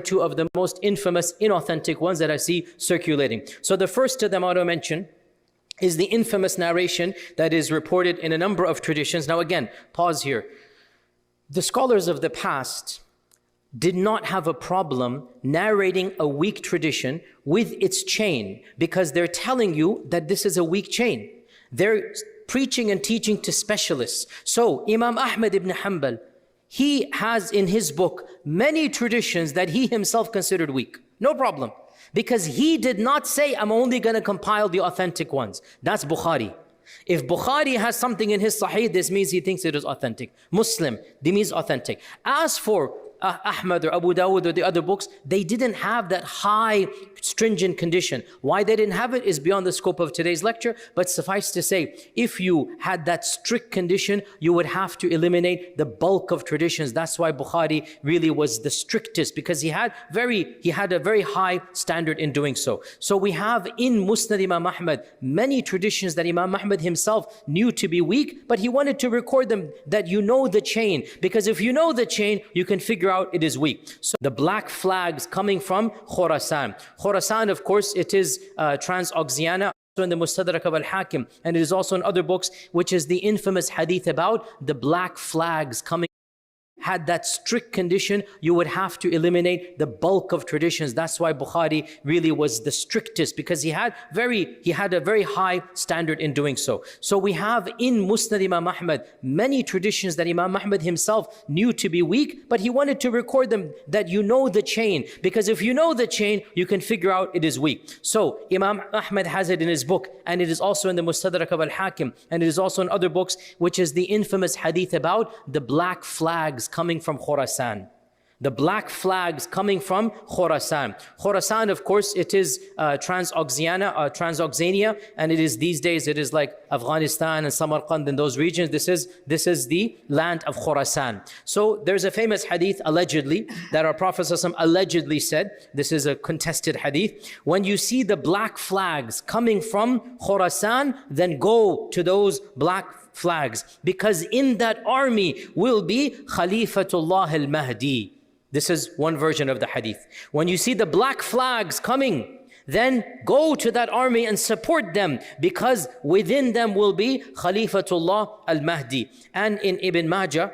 two of the most infamous, inauthentic ones that I see circulating. So the first of them I want to mention is the infamous narration that is reported in a number of traditions. Now again, pause here. The scholars of the past did not have a problem narrating a weak tradition with its chain, because they're telling you that this is a weak chain. They're preaching and teaching to specialists. So Imam Ahmad ibn Hanbal, he has in his book many traditions that he himself considered weak. No problem. Because he did not say, I'm only going to compile the authentic ones. That's Bukhari. If Bukhari has something in his Sahih, this means he thinks it is authentic. Muslim, this means authentic. As for Ahmad or Abu Dawud or the other books, they didn't have that high stringent condition. Why they didn't have it is beyond the scope of today's lecture, but suffice to say, if you had that strict condition, you would have to eliminate the bulk of traditions. That's why Bukhari really was the strictest, because he had a very high standard in doing so. So we have in Musnad Imam Ahmad many traditions that Imam Ahmad himself knew to be weak, but he wanted to record them that you know the chain, because if you know the chain, you can figure out it is weak. So the black flags coming from Khurasan. Khurasan, of course, it is Transoxiana, in the Mustadrak of Al-Hakim, and it is also in other books, which is the infamous hadith about the black flags coming. Had that strict condition, you would have to eliminate the bulk of traditions. That's why Bukhari really was the strictest, because he had a very high standard in doing so. So we have in Musnad Imam Ahmad many traditions that Imam Ahmad himself knew to be weak, but he wanted to record them that you know the chain, because if you know the chain, you can figure out it is weak. So Imam Ahmad has it in his book, and it is also in the Mustadrak of Al-Hakim, and it is also in other books, which is the infamous hadith about the black flags coming from Khurasan. The black flags coming from Khurasan. Khurasan, of course, it is Transoxania, and it is these days, it is like Afghanistan and Samarkand and those regions. This is the land of Khurasan. So there's a famous hadith, allegedly, that our Prophet ﷺ allegedly said, this is a contested hadith, when you see the black flags coming from Khurasan, then go to those black flags, because in that army will be Khalifatullah al-Mahdi. This is one version of the hadith. When you see the black flags coming, then go to that army and support them, because within them will be Khalifatullah al-Mahdi. And in Ibn Majah,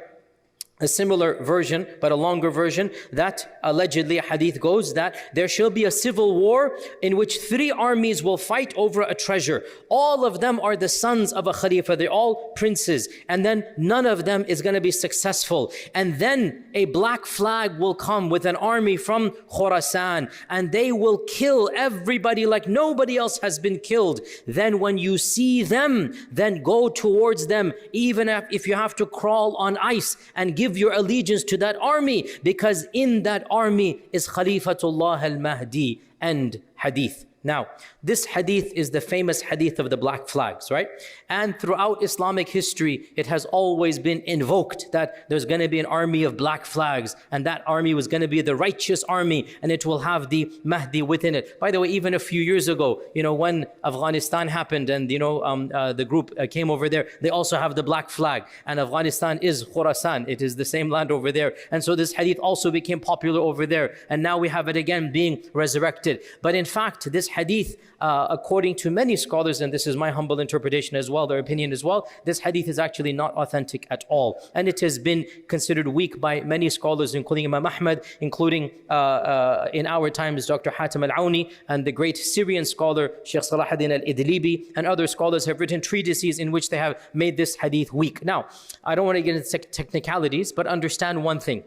a similar version, but a longer version, that allegedly a hadith goes that there shall be a civil war in which 3 armies will fight over a treasure. All of them are the sons of a Khalifa, they're all princes, and then none of them is going to be successful. And then a black flag will come with an army from Khurasan, and they will kill everybody like nobody else has been killed. Then when you see them, then go towards them, even if you have to crawl on ice, and give your allegiance to that army, because in that army is Khalifatullah al-Mahdi. End hadith. Now, this hadith is the famous hadith of the black flags, right? And throughout Islamic history, it has always been invoked that there's going to be an army of black flags, and that army was going to be the righteous army, and it will have the Mahdi within it. By the way, even a few years ago, when Afghanistan happened and, the group came over there, they also have the black flag. And Afghanistan is Khurasan. It is the same land over there. And so this hadith also became popular over there. And now we have it again being resurrected. But in fact, this hadith, according to many scholars, and this is my humble interpretation as well, their opinion as well, this hadith is actually not authentic at all. And it has been considered weak by many scholars, including Imam Ahmad, including in our times Dr. Hatim al-Auni, and the great Syrian scholar Sheikh Salahuddin al-Idlibi, and other scholars have written treatises in which they have made this hadith weak. Now, I don't want to get into technicalities, but understand one thing.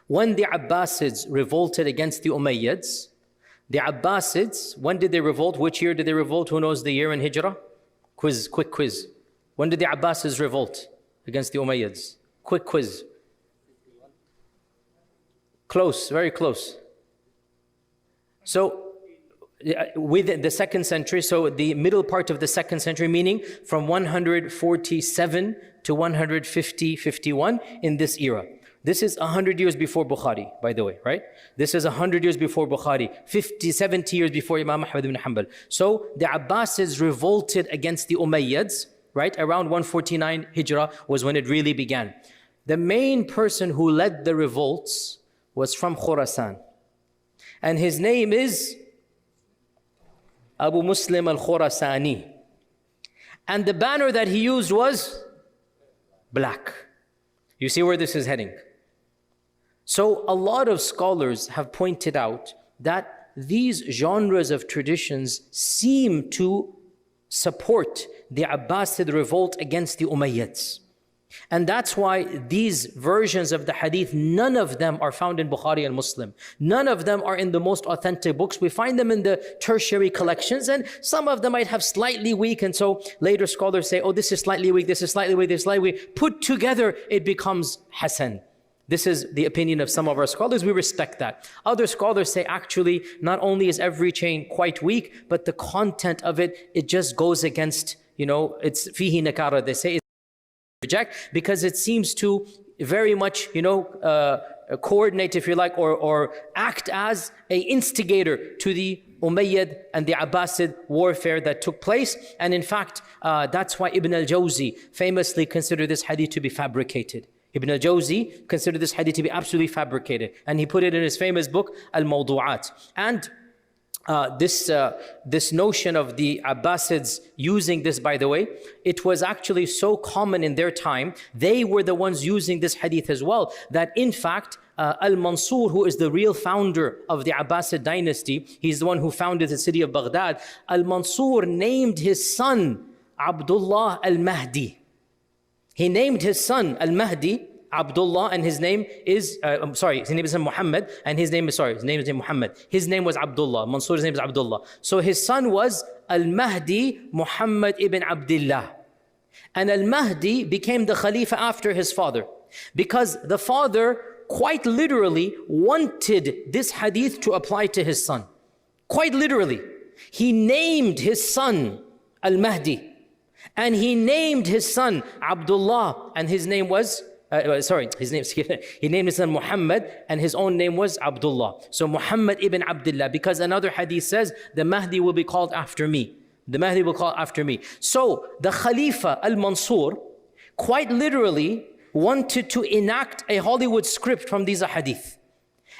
When the Abbasids revolted against the Umayyads, the Abbasids, when did they revolt? Which year did they revolt? Who knows the year in Hijrah? Quick quiz. When did the Abbasids revolt against the Umayyads? Quick quiz. Close, very close. So, within the 2nd century, so the middle part of the 2nd century, meaning from 147 to 150-51 in this era. This is 100 years before Bukhari, by the way, right? This is 100 years before Bukhari, 70 years before Imam Ahmad ibn Hanbal. So the Abbasids revolted against the Umayyads, right? Around 149 Hijrah was when it really began. The main person who led the revolts was from Khurasan. And his name is Abu Muslim al-Khurasani. And the banner that he used was black. You see where this is heading? So a lot of scholars have pointed out that these genres of traditions seem to support the Abbasid revolt against the Umayyads. And that's why these versions of the hadith, none of them are found in Bukhari and Muslim. None of them are in the most authentic books. We find them in the tertiary collections, and some of them might have slightly weak, and so later scholars say, oh, this is slightly weak, this is slightly weak, this is slightly weak. Put together, it becomes Hasan. This is the opinion of some of our scholars. We respect that. Other scholars say actually, not only is every chain quite weak, but the content of it, it just goes against, it's fihi nakara. They say it's reject because it seems to very much, coordinate, if you like, or act as an instigator to the Umayyad and the Abbasid warfare that took place. And in fact, that's why Ibn al-Jawzi famously considered this hadith to be fabricated. Ibn al-Jawzi considered this hadith to be absolutely fabricated. And he put it in his famous book, Al-Mawdu'at. And this notion of the Abbasids using this, by the way, it was actually so common in their time. They were the ones using this hadith as well, that in fact, Al-Mansur, who is the real founder of the Abbasid dynasty, he's the one who founded the city of Baghdad. Al-Mansur named his son Abdullah al-Mahdi. He named his son al-Mahdi Abdullah, and his name is, his name is Muhammad, and his name is Muhammad. His name was Abdullah. Mansur's name is Abdullah. So his son was al-Mahdi Muhammad ibn Abdullah. And al-Mahdi became the Khalifa after his father, because the father quite literally wanted this hadith to apply to his son. Quite literally. He named his son al-Mahdi. And he named his son Abdullah, and his name was, he named his son Muhammad, and his own name was Abdullah. So Muhammad ibn Abdullah, because another hadith says, the Mahdi will be called after me. The Mahdi will call after me. So the Khalifa al-Mansur quite literally wanted to enact a Hollywood script from these hadith.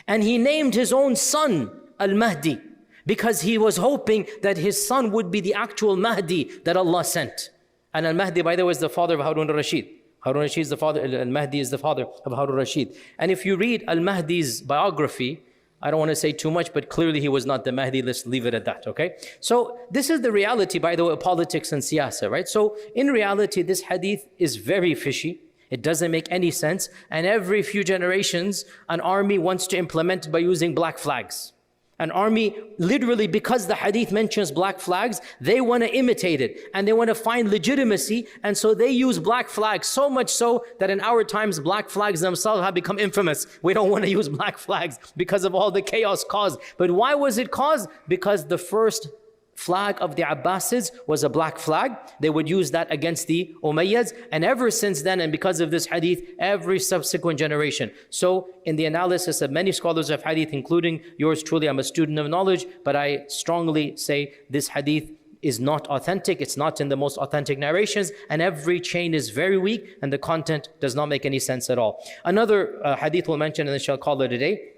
And he named his own son al-Mahdi, because he was hoping that his son would be the actual Mahdi that Allah sent. And al-Mahdi, by the way, is the father of Harun al-Rashid. Harun al-Rashid is the father, al-Mahdi is the father of Harun al-Rashid. And if you read al-Mahdi's biography, I don't want to say too much, but clearly he was not the Mahdi. Let's leave it at that, okay? So this is the reality, by the way, of politics and siyasa, right? So in reality, this hadith is very fishy. It doesn't make any sense. And every few generations, an army wants to implement it by using black flags. An army, literally, because the hadith mentions black flags, they want to imitate it and they want to find legitimacy, and so they use black flags, so much so that in our times black flags themselves have become infamous. We don't want to use black flags because of all the chaos caused. But why was it caused? Because the first flag of the Abbasids was a black flag. They would use that against the Umayyads, and ever since then, and because of this hadith, every subsequent generation. So in the analysis of many scholars of hadith, including yours truly, I'm a student of knowledge, but I strongly say this hadith is not authentic. It's not in the most authentic narrations, and every chain is very weak, and the content does not make any sense at all. Another hadith we'll mention, and then shall call it a day.